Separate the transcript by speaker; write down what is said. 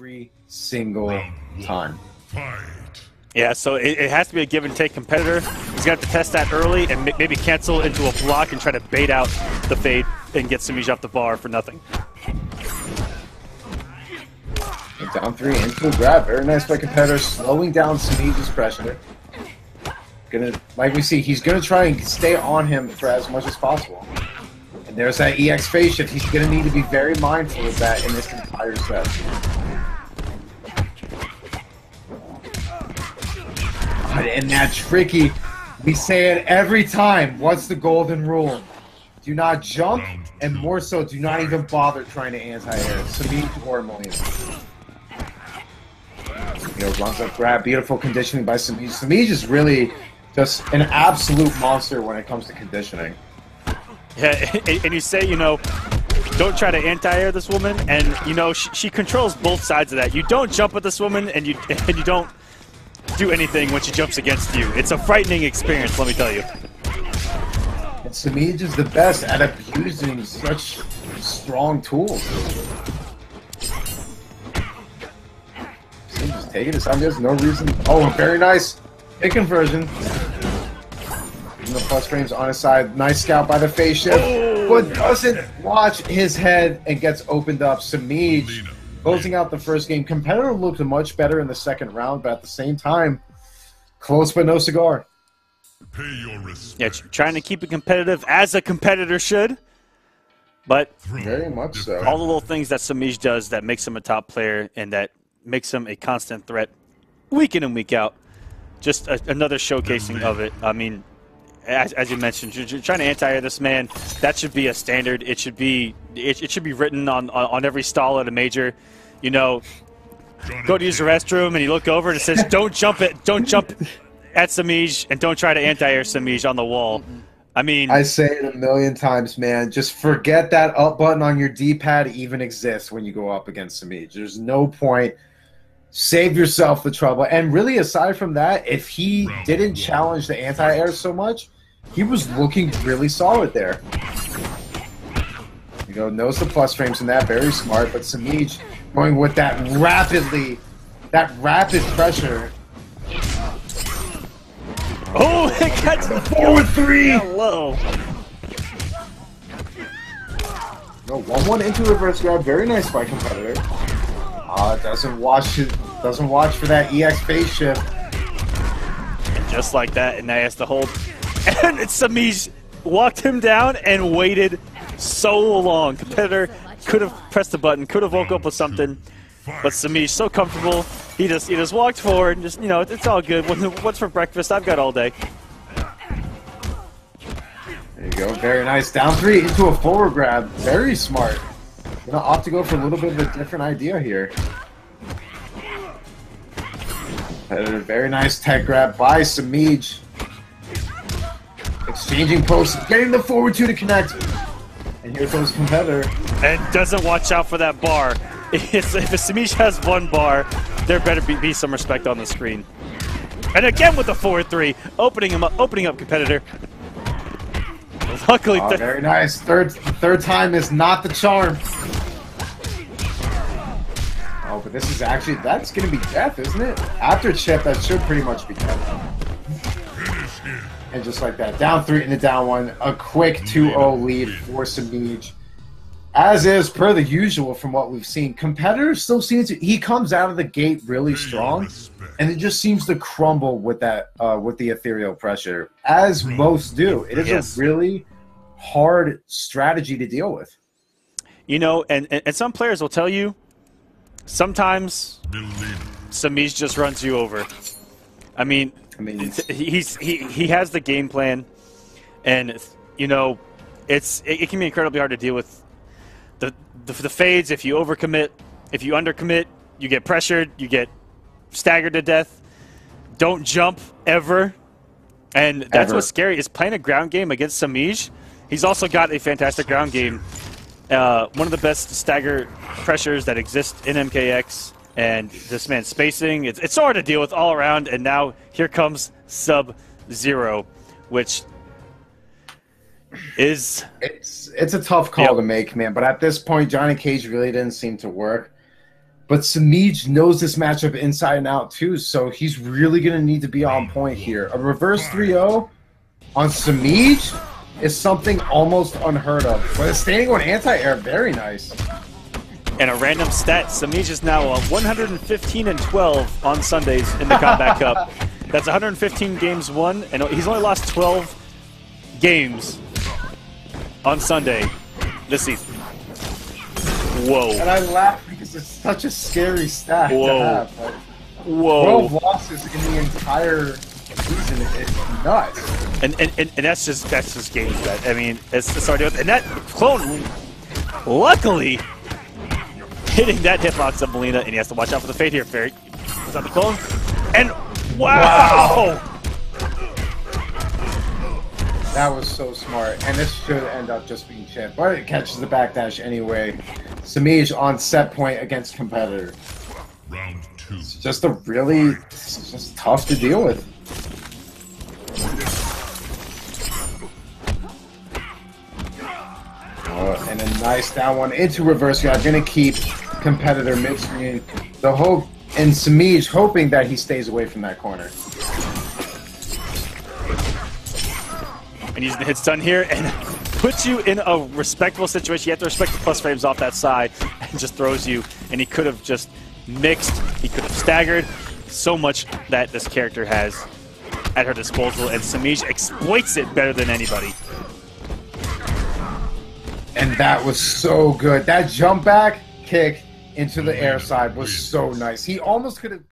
Speaker 1: every single time.
Speaker 2: Yeah, so it has to be a give and take competitor. He's going to have to test that early and maybe cancel into a block and try to bait out the fade and get Semiij off the bar for nothing.
Speaker 1: Down 3 into a grab. Very nice by competitor, slowing down Semiij's pressure. Like we see, he's gonna try and stay on him for as much as possible. And there's that EX phase shift. He's gonna need to be very mindful of that in this entire set. And that tricky, we say it every time. What's the golden rule? Do not jump, and more so, do not even bother trying to anti-air. Semiij or Mileena. Runs up grab, beautiful conditioning by Semiij. Semiij is really just an absolute monster when it comes to conditioning.
Speaker 2: Yeah, and you say, don't try to anti-air this woman, and, she controls both sides of that. You don't jump at this woman, and you don't do anything when she jumps against you. It's a frightening experience, let me tell you.
Speaker 1: And Semiij is the best at abusing such strong tools. Just taking his time. There's no reason. Oh, very nice hit conversion. And the plus frames on his side. Nice scout by the phase shift, but doesn't watch his head and gets opened up. Semiij closing out the first game. Competitor looked much better in the second round, but at the same time, close but no cigar.
Speaker 2: Yeah, trying to keep it competitive as a competitor should, but
Speaker 1: very much so.
Speaker 2: All the little things that Semiij does that makes him a top player and that makes him a constant threat week in and week out. Just another showcasing of it. I mean, as you mentioned, you're trying to anti-air this man. That should be a standard. It should be written on every stall at a major. Go to use the restroom and you look over and it says, don't jump at Semiij and don't try to anti-air Semiij on the wall. I mean,
Speaker 1: I say it a million times, man. Just forget that up button on your D-pad even exists when you go up against Semiij. There's no point. Save yourself the trouble. And really, aside from that, if he didn't challenge the anti-air so much, he was looking really solid there. Knows the plus frames in that, very smart. But Semiij going with that rapid pressure.
Speaker 2: Oh, it got to the
Speaker 1: 4-3.
Speaker 2: Hello.
Speaker 1: No, 1-1 into reverse grab. Very nice by competitor. Doesn't watch for that EX phase shift.
Speaker 2: And just like that, and now he has to hold. And Semiij walked him down and waited so long. Competitor could have pressed the button, could have woke up with something, but Semiij so comfortable. He just walked forward and just, it's all good. What's for breakfast? I've got all day.
Speaker 1: There you go. Very nice. Down 3 into a forward grab. Very smart. Opt to go for a little bit of a different idea here. A very nice tech grab by Semiij. Exchanging posts, getting the forward 2 to connect. And here goes competitor.
Speaker 2: And doesn't watch out for that bar. If Semiij has one bar, there better be some respect on the screen. And again with the 4-3, opening up competitor. Luckily,
Speaker 1: very nice. Third time is not the charm. Oh, but this is actually, that's going to be death, isn't it? After chip, that should pretty much be death. And just like that, down 3 into down 1, a quick 2-0 lead for Semiij. As is per the usual from what we've seen, competitors still seem to, he comes out of the gate really strong, and it just seems to crumble with that with the ethereal pressure, as most do. It is a really hard strategy to deal with.
Speaker 2: And some players will tell you sometimes Semiij just runs you over. I mean he has the game plan, and it can be incredibly hard to deal with. The fades, if you overcommit, if you undercommit, you get pressured, you get staggered to death. Don't jump ever. And that's what's scary, is playing a ground game against Semiij. He's also got a fantastic ground game. One of the best stagger pressures that exist in MKX. And this man's spacing, it's so hard to deal with all around. And now here comes Sub-Zero, which is...
Speaker 1: It's a tough call to make, man. But at this point, Johnny Cage really didn't seem to work. But Semiij knows this matchup inside and out too, so he's really going to need to be on point here. A reverse 3-0 on Semiij is something almost unheard of. But a standing on anti-air, very nice.
Speaker 2: And a random stat, Semiij is now 115-12 on Sundays in the Kombat Cup. That's 115 games won, and he's only lost 12 games on Sunday this season. Whoa.
Speaker 1: And I laugh because it's such a scary stat to have. Like,
Speaker 2: whoa.
Speaker 1: 12 losses in the entire season is nuts.
Speaker 2: And that's just game bet. I mean, it's already, and that clone, luckily, hitting that hitbox of Mileena, and he has to watch out for the fade here. Very, is that the clone? And wow!
Speaker 1: That was so smart, and this should end up just being chip, but it catches the backdash anyway. Semiij on set point against Kompetitor.
Speaker 3: Round 2.
Speaker 1: It's just it's just tough to deal with. Oh, and a nice down one into reverse guard. Gonna keep Kompetitor mid-screen. The hope, and Semiij hoping that he stays away from that corner.
Speaker 2: And using the hit stun here and puts you in a respectable situation. You have to respect the plus frames off that side and just throws you. And he could have just mixed, he could have staggered. So much that this character has at her disposal, and Semiij exploits it better than anybody.
Speaker 1: And that was so good. That jump back kick into the air side was so nice. He almost could have